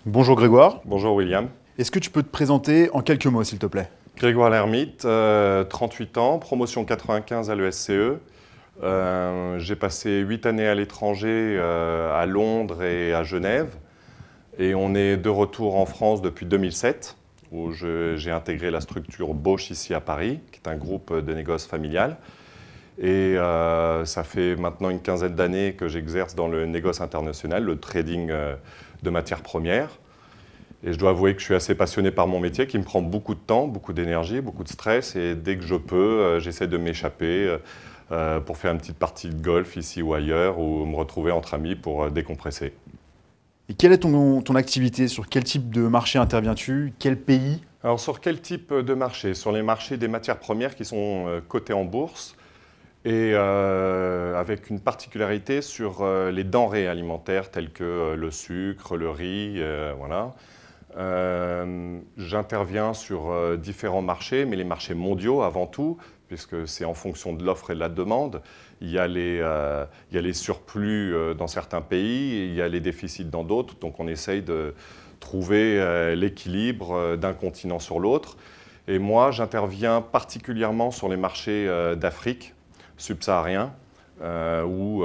Bonjour Grégoire. Bonjour William. Est-ce que tu peux te présenter en quelques mots, s'il te plaît? Grégoire Lermite, 38 ans, promotion 95 à l'ESCE. J'ai passé 8 années à l'étranger, à Londres et à Genève. Et on est de retour en France depuis 2007, où j'ai intégré la structure Bosch ici à Paris, qui est un groupe de négoce familial. Et ça fait maintenant une quinzaine d'années que j'exerce dans le négoce international, le trading de matières premières. Et je dois avouer que je suis assez passionné par mon métier, qui me prend beaucoup de temps, beaucoup d'énergie, beaucoup de stress. Et dès que je peux, j'essaie de m'échapper pour faire une petite partie de golf ici ou ailleurs, ou me retrouver entre amis pour décompresser. Et quelle est ton activité? Sur quel type de marché interviens-tu? Quel pays? Alors sur quel type de marché? Sur les marchés des matières premières qui sont cotées en bourse, et avec une particularité sur les denrées alimentaires telles que le sucre, le riz, voilà. J'interviens sur différents marchés, mais les marchés mondiaux avant tout, puisque c'est en fonction de l'offre et de la demande. Il y a les surplus dans certains pays, il y a les déficits dans d'autres, donc on essaye de trouver l'équilibre d'un continent sur l'autre. Et moi, j'interviens particulièrement sur les marchés d'Afrique subsaharien, où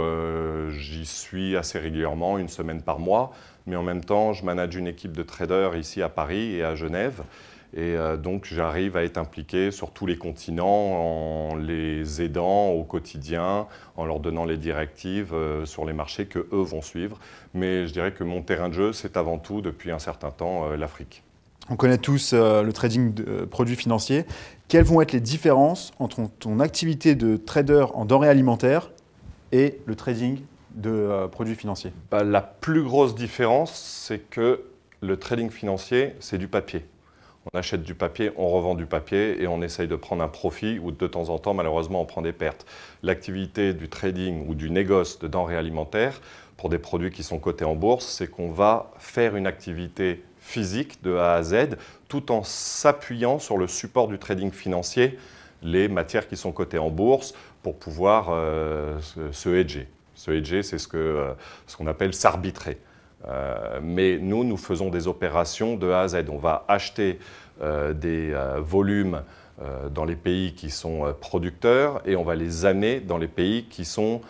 j'y suis assez régulièrement, une semaine par mois. Mais en même temps, je manage une équipe de traders ici à Paris et à Genève. Et donc, j'arrive à être impliqué sur tous les continents en les aidant au quotidien, en leur donnant les directives sur les marchés qu'eux vont suivre. Mais je dirais que mon terrain de jeu, c'est avant tout, depuis un certain temps, l'Afrique. On connaît tous le trading de produits financiers. Quelles vont être les différences entre ton activité de trader en denrées alimentaires et le trading de produits financiers? La plus grosse différence, c'est que le trading financier, c'est du papier. On achète du papier, on revend du papier et on essaye de prendre un profit ou de temps en temps, malheureusement, on prend des pertes. L'activité du trading ou du négoce de denrées alimentaires pour des produits qui sont cotés en bourse, c'est qu'on va faire une activité physique de A à Z tout en s'appuyant sur le support du trading financier, les matières qui sont cotées en bourse pour pouvoir se hedger. Se hedger, c'est ce qu'on appelle s'arbitrer. Mais nous faisons des opérations de A à Z. On va acheter des volumes dans les pays qui sont producteurs et on va les amener dans les pays qui sont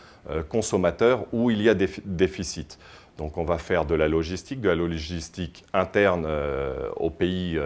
consommateurs où il y a des déficits. Donc on va faire de la logistique interne au pays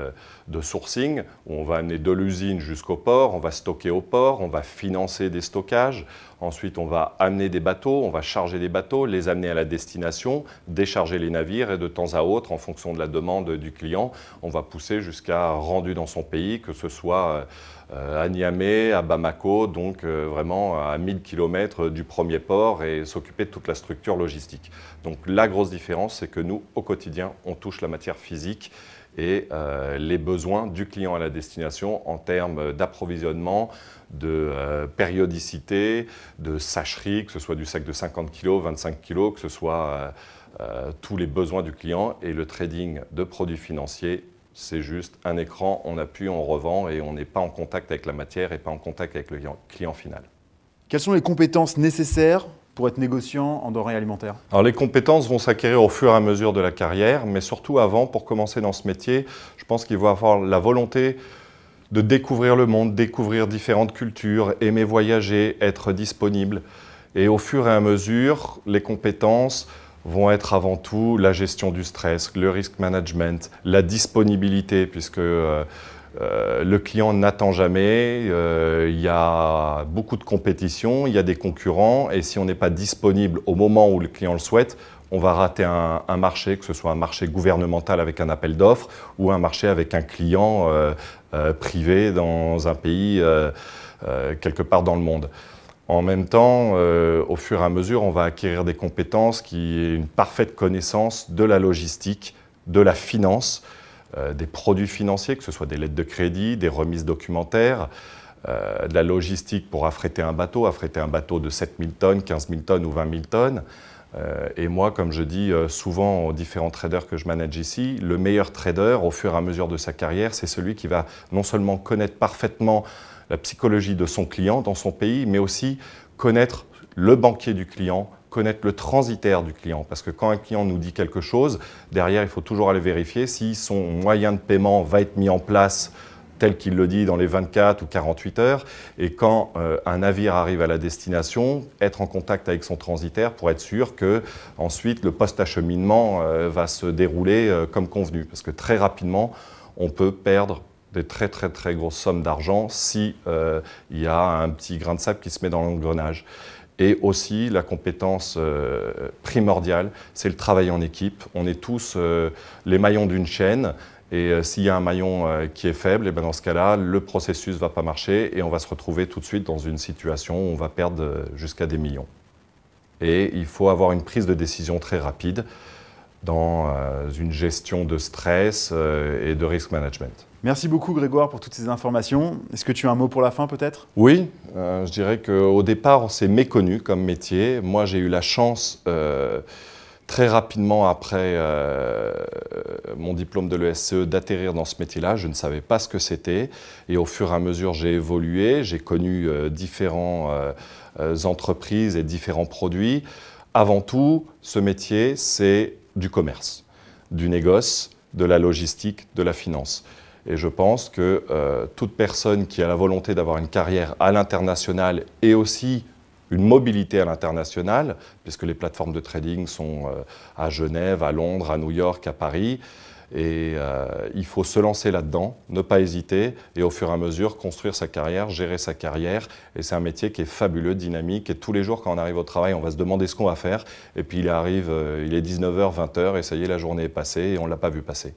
de sourcing, où on va amener de l'usine jusqu'au port, on va stocker au port, on va financer des stockages, ensuite on va amener des bateaux, on va charger des bateaux, les amener à la destination, décharger les navires et de temps à autre, en fonction de la demande du client, on va pousser jusqu'à rendu dans son pays, que ce soit à Niamey, à Bamako, donc vraiment à 1000 km du premier port et s'occuper de toute la structure logistique. Donc la grosse différence, c'est que nous, au quotidien, on touche la matière physique et les besoins du client à la destination en termes d'approvisionnement, de périodicité, de sacherie, que ce soit du sac de 50 kg, 25 kg, que ce soit tous les besoins du client. Et le trading de produits financiers, c'est juste un écran, on appuie, on revend et on n'est pas en contact avec la matière et pas en contact avec le client final. Quelles sont les compétences nécessaires pour être négociant en denrées alimentaires? Alors les compétences vont s'acquérir au fur et à mesure de la carrière, mais surtout avant, pour commencer dans ce métier, je pense qu'il faut avoir la volonté de découvrir le monde, découvrir différentes cultures, aimer voyager, être disponible. Et au fur et à mesure, les compétences vont être avant tout la gestion du stress, le risk management, la disponibilité, puisque le client n'attend jamais, il y a beaucoup de compétition, il y a des concurrents, et si on n'est pas disponible au moment où le client le souhaite, on va rater un marché, que ce soit un marché gouvernemental avec un appel d'offres ou un marché avec un client privé dans un pays quelque part dans le monde. En même temps, au fur et à mesure, on va acquérir des compétences qui est une parfaite connaissance de la logistique, de la finance, des produits financiers, que ce soit des lettres de crédit, des remises documentaires, de la logistique pour affréter un bateau de 7000 tonnes, 15 000 tonnes ou 20 000 tonnes. Et moi, comme je dis souvent aux différents traders que je manage ici, le meilleur trader, au fur et à mesure de sa carrière, c'est celui qui va non seulement connaître parfaitement la psychologie de son client dans son pays, mais aussi connaître le banquier du client, connaître le transitaire du client. Parce que quand un client nous dit quelque chose, derrière, il faut toujours aller vérifier si son moyen de paiement va être mis en place tel qu'il le dit dans les 24 ou 48 heures. Et quand un navire arrive à la destination, être en contact avec son transitaire pour être sûr que ensuite le post-acheminement va se dérouler comme convenu. Parce que très rapidement, on peut perdre des très grosses sommes d'argent si il y a un petit grain de sable qui se met dans l'engrenage. Et aussi, la compétence primordiale, c'est le travail en équipe. On est tous les maillons d'une chaîne. Et s'il y a un maillon qui est faible, et bien dans ce cas-là, le processus ne va pas marcher et on va se retrouver tout de suite dans une situation où on va perdre jusqu'à des millions. Et il faut avoir une prise de décision très rapide dans une gestion de stress et de risk management. Merci beaucoup Grégoire pour toutes ces informations. Est-ce que tu as un mot pour la fin peut-être? Oui, je dirais qu'au départ, c'est méconnu comme métier. Moi, j'ai eu la chance très rapidement après mon diplôme de l'ESCE d'atterrir dans ce métier-là. Je ne savais pas ce que c'était et au fur et à mesure j'ai évolué, j'ai connu différentes entreprises et différents produits. Avant tout, ce métier, c'est du commerce, du négoce, de la logistique, de la finance. Et je pense que toute personne qui a la volonté d'avoir une carrière à l'international et aussi une mobilité à l'international, puisque les plateformes de trading sont à Genève, à Londres, à New York, à Paris. Et il faut se lancer là-dedans, ne pas hésiter et au fur et à mesure construire sa carrière, gérer sa carrière. Et c'est un métier qui est fabuleux, dynamique. Et tous les jours, quand on arrive au travail, on va se demander ce qu'on va faire. Et puis il est 19h, 20h et ça y est, la journée est passée et on ne l'a pas vu passer.